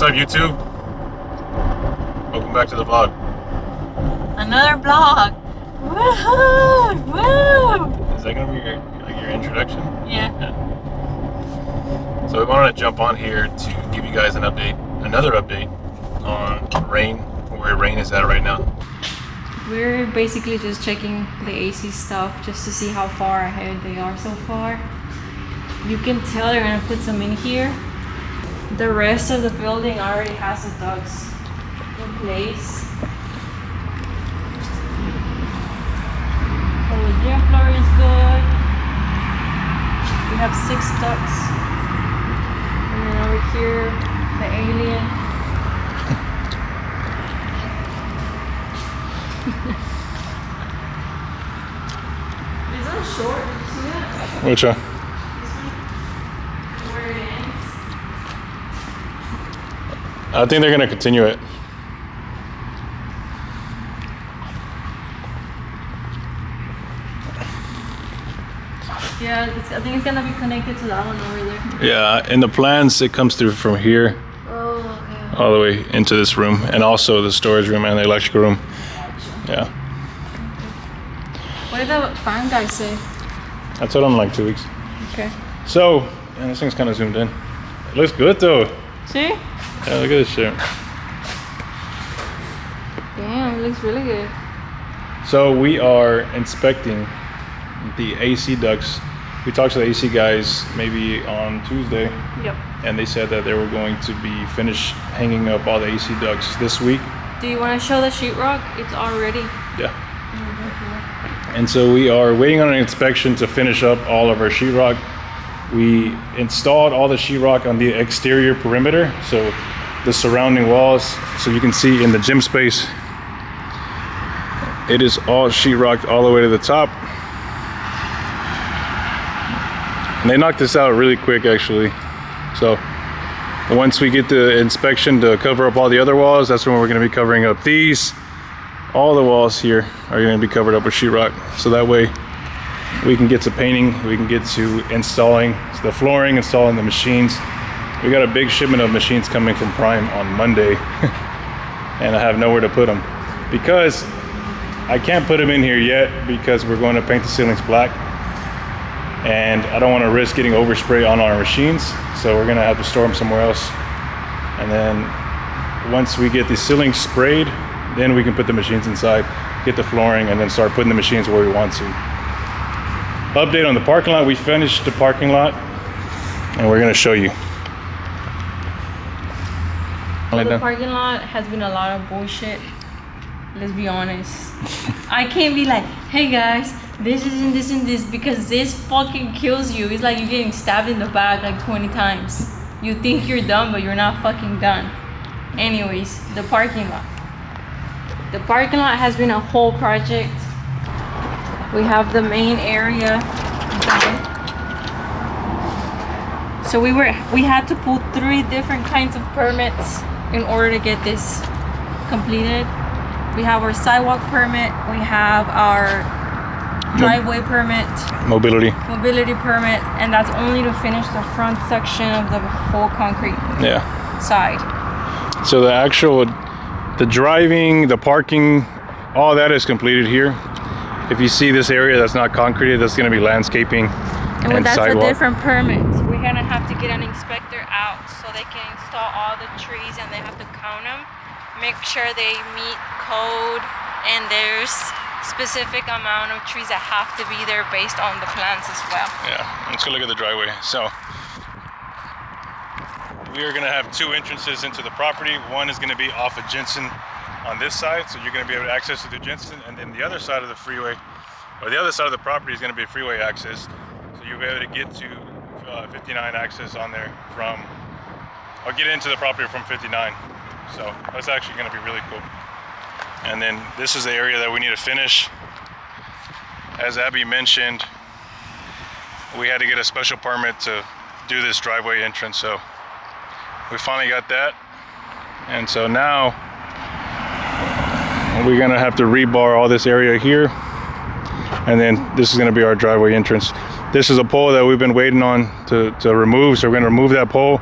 up, YouTube? Welcome back to the vlog. Another vlog. Woohoo! Woo! Is that gonna be your introduction? Yeah. So we wanted to jump on here to give you guys another update on rain, where rain is at right now. We're basically just checking the AC stuff just to see how far ahead they are so far. You can tell they're gonna put some in here. The rest of the building already has the ducts in place. So the gym floor is good. We have 6 ducts. And then over here, the alien. Is that short? Did you see that? Which one? Where it ends? I think they're gonna continue it. Yeah, I think it's gonna be connected to that one over there. Yeah, in the plans, it comes through from here Oh, okay. all the way into this room, and also the storage room and the electrical room. Yeah, What did the fan guy say? I told them like 2 weeks. Okay. So, yeah, this thing's kind of zoomed in. It looks good though. See? Yeah, look at this shit. Damn, it looks really good. So we are inspecting the AC ducts. We talked to the AC guys maybe on Tuesday, Yep. and they said that they were going to be finished hanging up all the AC ducts this week. Do you want to show the sheetrock? It's all ready. Yeah. And so we are waiting on an inspection to finish up all of our sheetrock. We installed all the sheetrock on the exterior perimeter, so the surrounding walls. So you can see in the gym space, it is all sheetrocked all the way to the top. And they knocked this out really quick, actually. So once we get the inspection to cover up all the other walls, that's when we're going to be covering up these. All the walls here are going to be covered up with sheetrock, so that way we can get to painting, we can get to installing the flooring, installing the machines. We got a big shipment of machines coming from Prime on Monday, and I have nowhere to put them because I can't put them in here yet because we're going to paint the ceilings black, and I don't want to risk getting overspray on our machines, so we're going to have to store them somewhere else. And then once we get the ceilings sprayed, then we can put the machines inside, get the flooring, and then start putting the machines where we want to. Update on the parking lot. We finished the parking lot, and we're gonna show you. The parking lot has been a lot of bullshit. Let's be honest. I can't be like, hey guys, this and this, because this fucking kills you. It's like you're getting stabbed in the back like 20 times. You think you're done, but you're not fucking done. Anyways, the parking lot. The parking lot has been a whole project. We have the main area done. So we had to pull 3 different kinds of permits in order to get this completed. We have our sidewalk permit, we have our driveway permit, mobility permit, and that's only to finish the front section of the whole concrete side. So the driving, the parking, all that is completed here. If you see this area that's not concreted, that's going to be landscaping and that's sidewalk. a different permit. We're going to have to get an inspector out so they can install all the trees, and they have to count them, make sure they meet code, and there's specific amount of trees that have to be there based on the plans as well. Yeah, let's go look at the driveway. So we are going to have 2 entrances into the property. One is going to be off of Jensen on this side, so you're going to be able to access it through Jensen, and then the other side of the freeway, or the other side of the property, is going to be freeway access. So you'll be able to get to 59 access on there from, or get into the property from 59. So that's actually going to be really cool. And then this is the area that we need to finish. As Abby mentioned, we had to get a special permit to do this driveway entrance, so we finally got that. And so now we're gonna have to rebar all this area here, and then this is gonna be our driveway entrance. This is a pole that we've been waiting on to remove, so we're gonna remove that pole,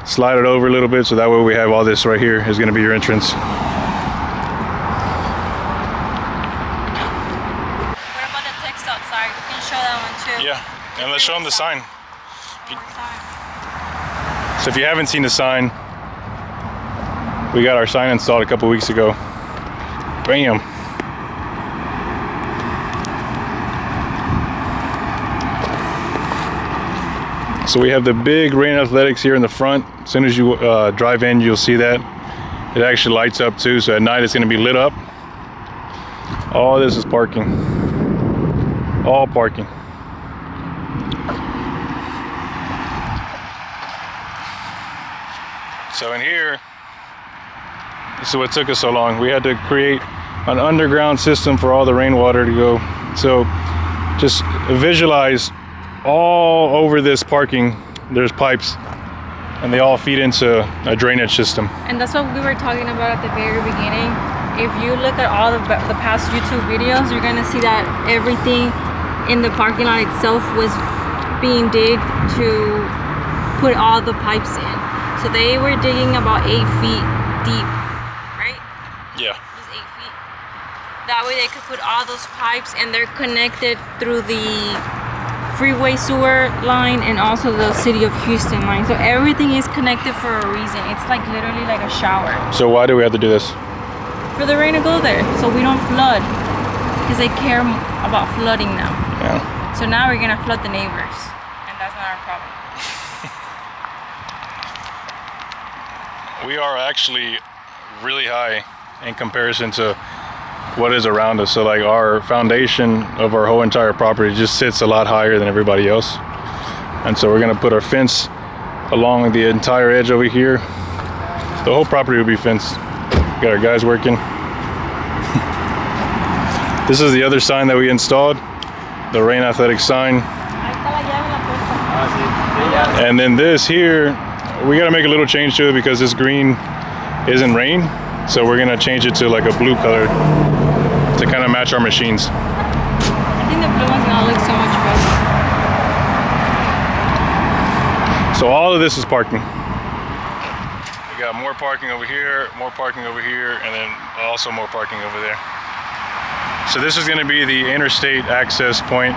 slide it over a little bit, so that way we have all this right here is going to be your entrance. What about the text outside? We can show that one too. Yeah, and let's show them the sign. So if you haven't seen the sign, we got our sign installed a couple weeks ago. Bam. So we have the big Rain Athletics here in the front. As soon as you drive in, you'll see that. It actually lights up too, so at night it's going to be lit up. All this is parking. All parking. So in here, this is what took us so long. We had to create an underground system for all the rainwater to go. So just visualize all over this parking, there's pipes, and they all feed into a drainage system. And that's what we were talking about at the very beginning. If you look at all the past YouTube videos, you're gonna see that everything in the parking lot itself was being digged to put all the pipes in. So they were digging about 8 feet deep, right? Yeah. Just 8 feet. That way they could put all those pipes, and they're connected through the freeway sewer line and also the city of Houston line. So everything is connected for a reason. It's like literally like a shower. So why do we have to do this? For the rain to go there, so we don't flood. Because they care about flooding now. Yeah. So now we're gonna flood the neighbors, and that's not our problem. We are actually really high in comparison to what is around us. So like our foundation of our whole entire property just sits a lot higher than everybody else. And so we're gonna put our fence along the entire edge over here. The whole property will be fenced. We got our guys working. This is the other sign that we installed, the Rain Athletics sign. And then this here, we gotta make a little change to it because this green isn't rain. So we're gonna change it to like a blue color to kind of match our machines. I think the blue one's gonna look so much better. So all of this is parking. We got more parking over here, and then also more parking over there. So this is gonna be the interstate access point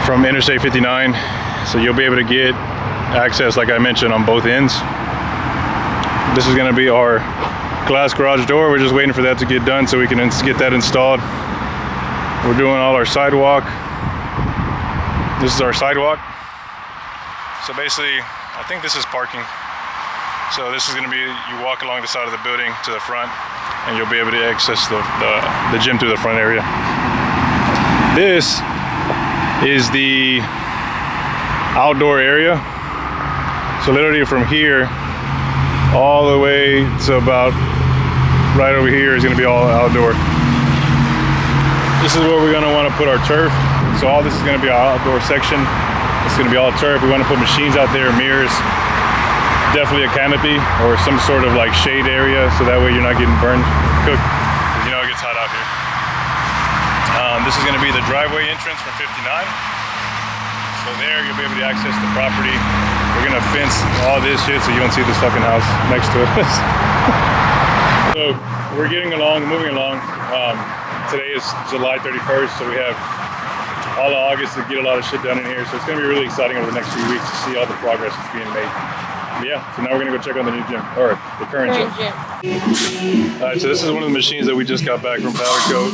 from Interstate 59. So you'll be able to get access, like I mentioned, on both ends. This is gonna be our glass garage door. We're just waiting for that to get done so we can get that installed. We're doing all our sidewalk. This is our sidewalk. So basically, I think this is parking. So this is gonna be, you walk along the side of the building to the front and you'll be able to access the gym through the front area. This is the outdoor area. So literally from here all the way to about right over here is going to be all outdoor. This is where we're going to want to put our turf. So all this is going to be our outdoor section. It's going to be all turf. We want to put machines out there, mirrors, definitely a canopy or some sort of like shade area, so that way you're not getting burned, cooked. You know it gets hot out here. This is going to be the driveway entrance from 59. So there you'll be able to access the property. We're gonna fence all this shit so you don't see this fucking house next to us. So we're getting along, moving along. Today is July 31st, so we have all of August to get a lot of shit done in here. So it's gonna be really exciting over the next few weeks to see all the progress that's being made. But yeah, so now we're gonna go check on the new gym, or the current gym. All right, so this is one of the machines that we just got back from powder coat.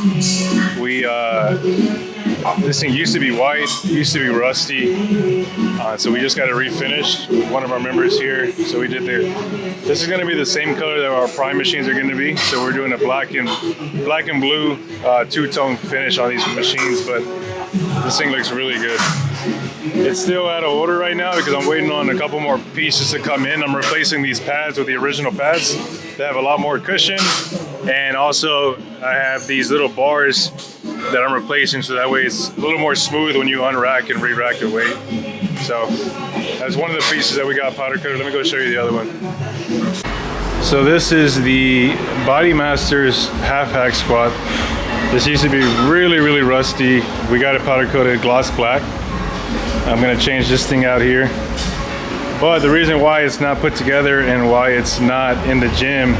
This thing used to be white, used to be rusty, so we just got it refinished with one of our members here. So we did this is going to be the same color that our prime machines are going to be. So we're doing a black and blue two-tone finish on these machines, but this thing looks really good. It's still out of order right now because I'm waiting on a couple more pieces to come in. I'm replacing these pads with the original pads. They have a lot more cushion, and also I have these little bars that I'm replacing, so that way it's a little more smooth when you unrack and re-rack the weight. So that's one of the pieces that we got powder coated. Let me go show you the other one. So this is the Body Masters half hack squat. This used to be really, really rusty. We got it powder coated gloss black. I'm gonna change this thing out here. But the reason why it's not put together and why it's not in the gym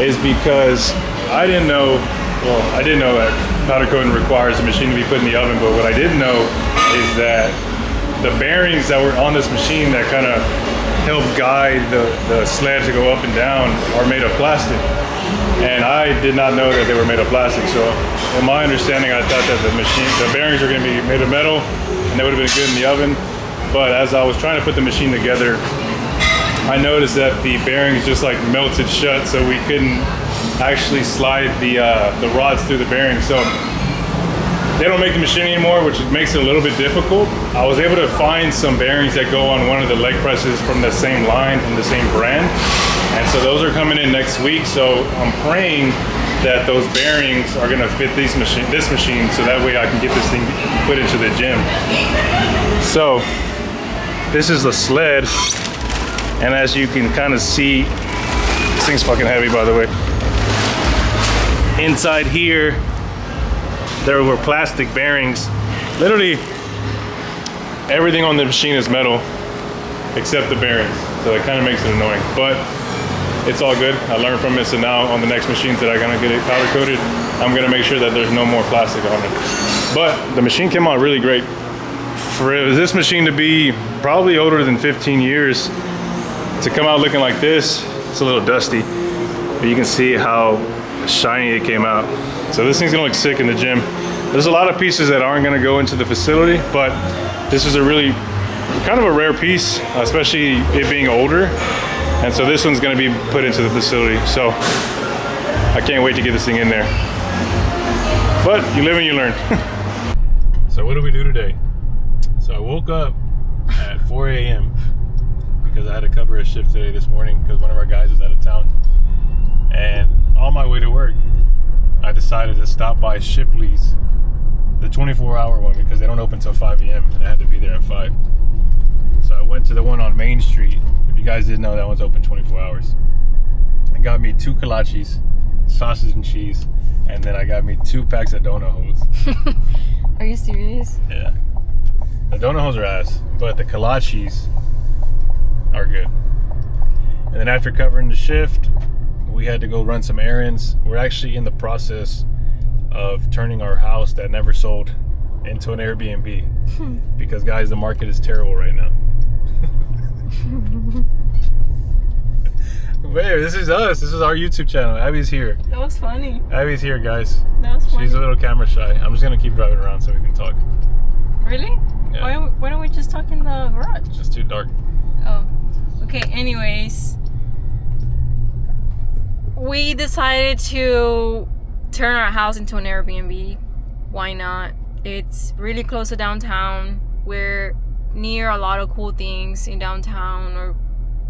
is because I didn't know, well, I didn't know that powder coating requires the machine to be put in the oven, but what I did know is that the bearings that were on this machine that kind of help guide the sled to go up and down are made of plastic. And I did not know that they were made of plastic. So in my understanding, I thought that the bearings are going to be made of metal and they would have been good in the oven. But as I was trying to put the machine together, I noticed that the bearings just like melted shut, so we couldn't actually slide the rods through the bearings. So they don't make the machine anymore, which makes it a little bit difficult. I was able to find some bearings that go on one of the leg presses from the same line, from the same brand. And so those are coming in next week. So I'm praying that those bearings are gonna fit this machine, so that way I can get this thing put into the gym. So this is the sled. And as you can kind of see, this thing's fucking heavy, by the way. Inside here, there were plastic bearings. Literally, everything on the machine is metal, except the bearings. So it kind of makes it annoying, but it's all good. I learned from it, so now on the next machines that I'm gonna get it powder coated, I'm gonna make sure that there's no more plastic on it. But the machine came out really great. For this machine to be probably older than 15 years, to come out looking like this, it's a little dusty, but you can see how shiny it came out. So this thing's gonna look sick in the gym. There's a lot of pieces that aren't gonna go into the facility, but this is a really kind of a rare piece, especially it being older. And so this one's gonna be put into the facility. So I can't wait to get this thing in there. But you live and you learn. So what do we do today? So I woke up at 4 a.m. because I had to cover a shift today this morning because one of our guys was out of town. And on my way to work, I decided to stop by Shipley's, the 24-hour one, because they don't open until 5 a.m. and I had to be there at 5. So I went to the one on Main Street. If you guys didn't know, that one's open 24 hours. I got me 2 kolaches, sausage and cheese, and then I got me 2 packs of donut holes. Are you serious? Yeah. The donut holes are ass, but the kolaches are good. And then after covering the shift, we had to go run some errands. We're actually in the process of turning our house that never sold into an Airbnb because, guys, the market is terrible right now. Wait, this is us. This is our YouTube channel. Abby's here. That was funny. Abby's here, guys. That was funny. She's a little camera shy. I'm just gonna keep driving around so we can talk. Really? Yeah. Why don't we just talk in the garage? It's too dark. Oh. Okay, anyways. We decided to turn our house into an Airbnb. Why not? It's really close to downtown. We're near a lot of cool things in downtown, or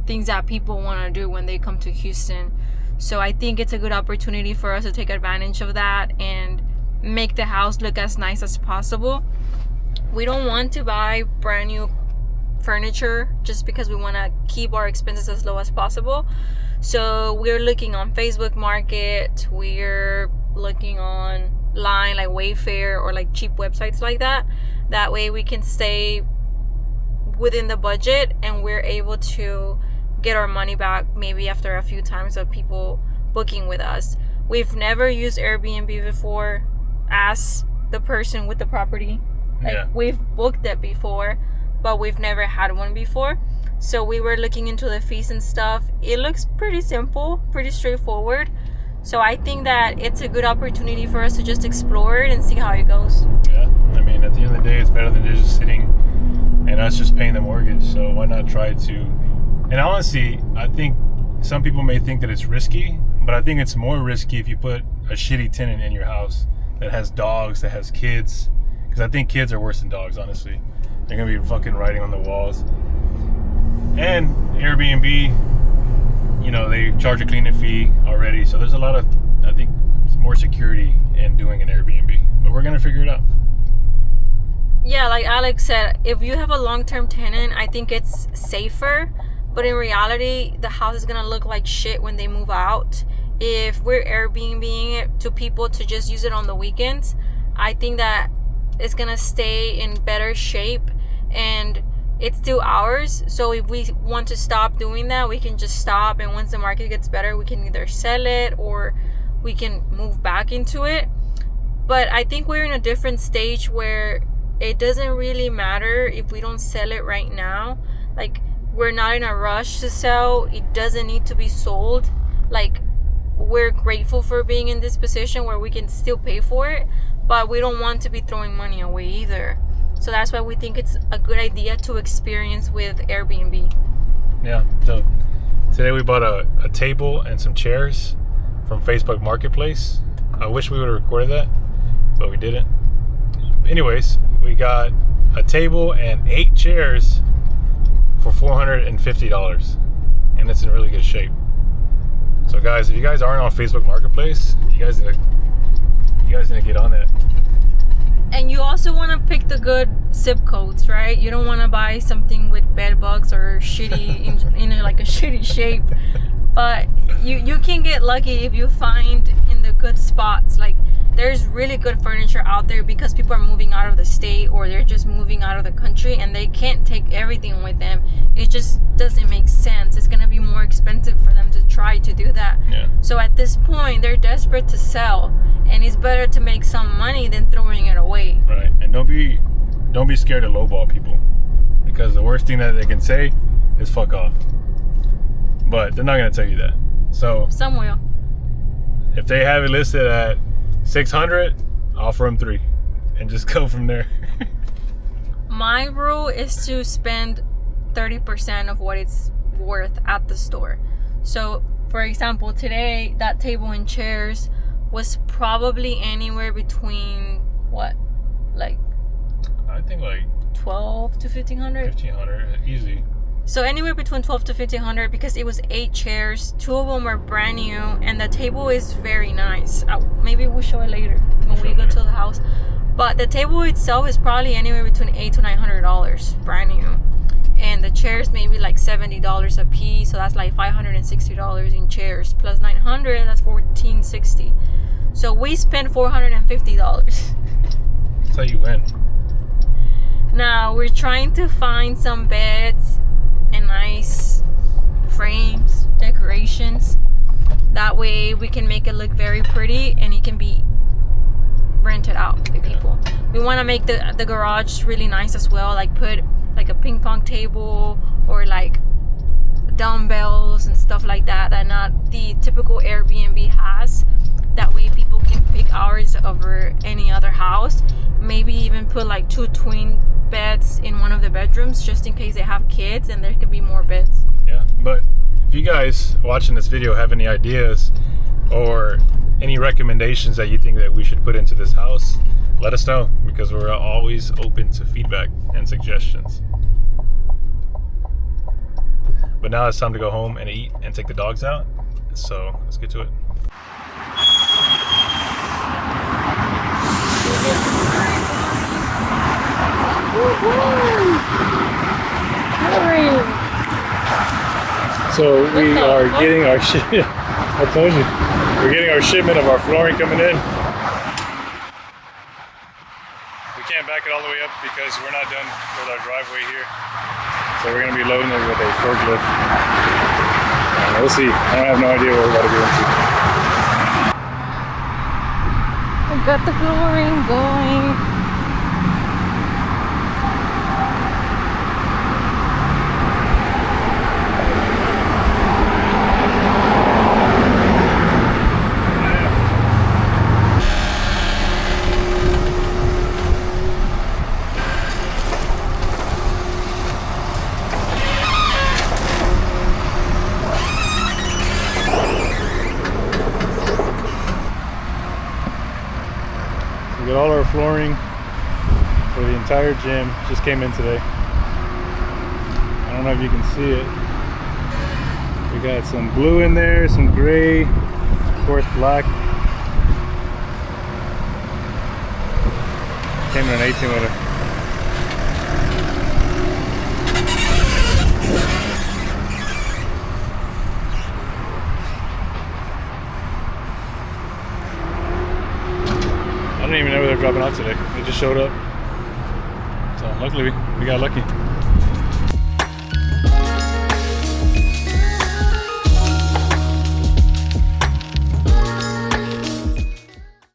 things that people want to do when they come to Houston. So I think it's a good opportunity for us to take advantage of that and make the house look as nice as possible. We don't want to buy brand new furniture just because we want to keep our expenses as low as possible. So we're looking on Facebook Market, we're looking online like Wayfair or like cheap websites like that. That way we can stay within the budget and we're able to get our money back maybe after a few times of people booking with us. We've never used Airbnb before as the person with the property. Like, Yeah. We've booked it before, but we've never had one before. So we were looking into the fees and stuff. It looks pretty simple, pretty straightforward. So I think that it's a good opportunity for us to just explore it and see how it goes. Yeah, I mean, at the end of the day, it's better than just sitting and us just paying the mortgage. So why not try to? And honestly, I think some people may think that it's risky, but I think it's more risky if you put a shitty tenant in your house that has dogs, that has kids. Because I think kids are worse than dogs, honestly. They're gonna be fucking writing on the walls. And Airbnb, you know, they charge a cleaning fee already. So there's a lot of, I think, more security in doing an Airbnb. But we're gonna figure it out. Yeah, like Alex said, if you have a long-term tenant, I think it's safer. But in reality, the house is gonna look like shit when they move out. If we're Airbnb-ing it to people to just use it on the weekends, I think that it's gonna stay in better shape. And it's still ours. So if we want to stop doing that, we can just stop, and once the market gets better, we can either sell it or we can move back into it. But I think we're in a different stage where it doesn't really matter if we don't sell it right now. Like, we're not in a rush to sell. It doesn't need to be sold. Like, we're grateful for being in this position where we can still pay for it, but we don't want to be throwing money away either. So that's why we think it's a good idea to experience with Airbnb. Yeah, so today we bought a table and some chairs from Facebook Marketplace. I wish we would have recorded that, but we didn't. Anyways, we got a table and 8 chairs for $450, and it's in really good shape. So guys, if you guys aren't on Facebook Marketplace, you guys need to get on that. And you also want to pick the good zip codes, right? You don't want to buy something with bed bugs or shitty in like a shitty shape. But you can get lucky if you find in the good spots. Like, there's really good furniture out there because people are moving out of the state or they're just moving out of the country and they can't take everything with them. It just doesn't make sense. It's gonna be more expensive for them to try to do that. Yeah. So at this point, they're desperate to sell, and it's better to make some money than throwing it away. Right. And don't be scared to lowball people, because the worst thing that they can say is fuck off. But they're not gonna tell you that. So Some will. if they have it listed at 600, offer them 3 and just go from there. My rule is to spend 30% of what it's worth at the store. So, for example, today that table and chairs was probably anywhere between I think like 12 to 1500. 1500 easy. So anywhere between 12 to 1500 because it was 8 chairs. 2 of them were brand new, and the table is very nice. Maybe we'll show it later when we go to the house. But the table itself is probably anywhere between $800 to $900 brand new, and the chairs maybe like $70 a piece. So that's like $560 in chairs plus $900. That's $1,460. So we spent $450. That's how you win. Now we're trying to find some beds and nice frames, decorations. That way we can make it look very pretty and it can be rented out to people. We want to make the garage really nice as well, like put like a ping pong table or like dumbbells and stuff like that not the typical Airbnb has. That way people can pick ours over any other house. Maybe even put like 2 twin beds in one of the bedrooms just in case they have kids, and there could be more beds. Yeah, but if you guys watching this video have any ideas or any recommendations that you think that we should put into this house, let us know, because we're always open to feedback and suggestions. But now it's time to go home and eat and take the dogs out, so let's get to it. So we are getting our shit. I told you, we're getting our shipment of our flooring coming in. We can't back it all the way up because we're not done with our driveway here. So we're gonna be loading it with a forklift. We'll see. I have no idea what we're about to get into. I got the flooring going. We got all our flooring for the entire gym. Just came in today. I don't know if you can see it. We got some blue in there, some gray, of course black. Came in an 18 wheeler. I don't even know where they're dropping off today. They just showed up. So luckily we got lucky.